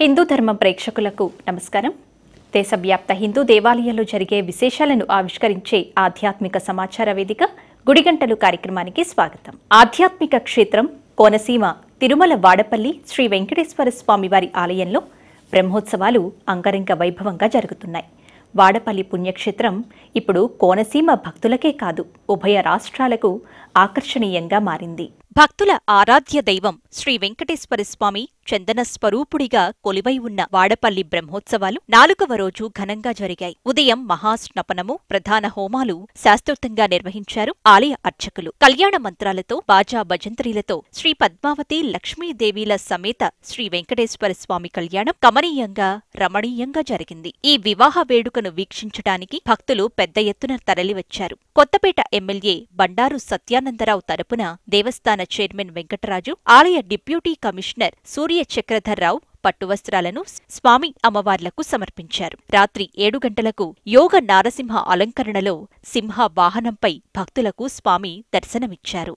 హిందూ ధర్మ ప్రేక్షకులకు నమస్కారం. దేశవ్యాప్త హిందూ దేవాలయాల్లో జరిగే విశేషాలను ఆవిష్కరించే ఆధ్యాత్మిక సమాచార వేదిక గుడిగంటలు కార్యక్రమానికి స్వాగతం. ఆధ్యాత్మిక క్షేత్రం కోనసీమ తిరుమల వాడపల్లి శ్రీ వెంకటేశ్వర స్వామివారి ఆలయంలో బ్రహ్మోత్సవాలు అంగరంగ వైభవంగా జరుగుతున్నాయి. వాడపల్లి పుణ్యక్షేత్రం ఇప్పుడు కోనసీమ భక్తులకే కాదు, ఉభయ రాష్ట్రాలకు ఆకర్షణీయంగా మారింది. భక్తుల ఆరాధ్య దైవం శ్రీ వెంకటేశ్వర స్వామి చందన స్వరూపుడిగా కొలువై ఉన్న వాడపల్లి బ్రహ్మోత్సవాలు 4వ రోజు ఘనంగా జరిగాయి. ఉదయం మహాస్నపనము, ప్రధాన హోమాలు శాస్త్రోక్తంగా నిర్వహించారు ఆలయ అర్చకులు. కళ్యాణ మంత్రాలతో, బాజా భజంత్రీలతో శ్రీ పద్మావతి లక్ష్మీదేవిల సమేత శ్రీ వెంకటేశ్వర స్వామి కళ్యాణం కమనీయంగా, రమణీయంగా జరిగింది. ఈ వివాహ వేడుకను వీక్షించడానికి భక్తులు పెద్ద ఎత్తున తరలివచ్చారు. కొత్తపేట ఎమ్మెల్యే బండారు సత్యానందరావు తరపున దేవస్థాన చైర్మన్ వెంకటరాజు, ఆలయ డిప్యూటీ కమిషనర్ సూర్య చక్రధర్రావు పట్టువస్త్రాలను స్వామి అమ్మవార్లకు సమర్పించారు. రాత్రి 7 గంటలకు యోగ నారసింహ అలంకరణలో సింహ వాహనంపై భక్తులకు స్వామి దర్శనమిచ్చారు.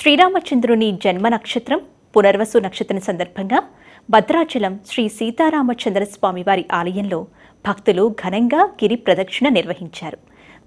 శ్రీరామచంద్రుని జన్మ నక్షత్రం పునర్వసు నక్షత్రం సందర్భంగా భద్రాచలం శ్రీ సీతారామచంద్ర స్వామివారి ఆలయంలో భక్తులు ఘనంగా గిరి ప్రదక్షిణ నిర్వహించారు.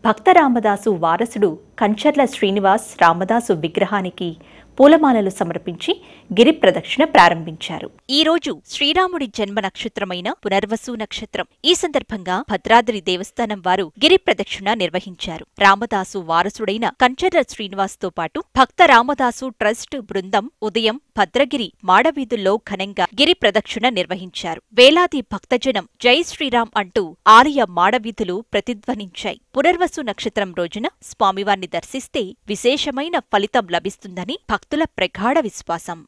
భక్త రామదాసు వారసుడు కంచర్ల శ్రీనివాస్ రామదాసు విగ్రహానికి పూలమాలలు సమర్పించి గిరి ప్రదక్షిణ ప్రారంభించారు. ఈ రోజు శ్రీరాముడి జన్మ నక్షత్రమైన పునర్వసు నక్షత్రం. ఈ సందర్భంగా భద్రాద్రి దేవస్థానం వారు గిరి ప్రదక్షిణ నిర్వహించారు. రామదాసు వారసుడైన కంచర్ల శ్రీనివాస్ తో పాటు భక్త రామదాసు ట్రస్ట్ బృందం ఉదయం భద్రగిరి మాడవీధుల్లో ఘనంగా గిరి ప్రదక్షిణ నిర్వహించారు. వేలాది భక్తజనం జై శ్రీరామ్ అంటూ ఆలయ మాడవీధులు ప్రతిధ్వనించాయి. పునర్వసు నక్షత్రం రోజున స్వామివారిని దర్శిస్తే విశేషమైన ఫలితం లభిస్తుందని భక్తుల ప్రగాఢ విశ్వాసం.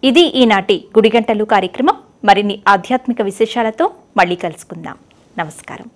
ఇది ఈనాటి గుడిగంటలు కార్యక్రమం. మరిన్ని ఆధ్యాత్మిక విశేషాలతో మళ్ళీ కలుసుకుందాం. నమస్కారం.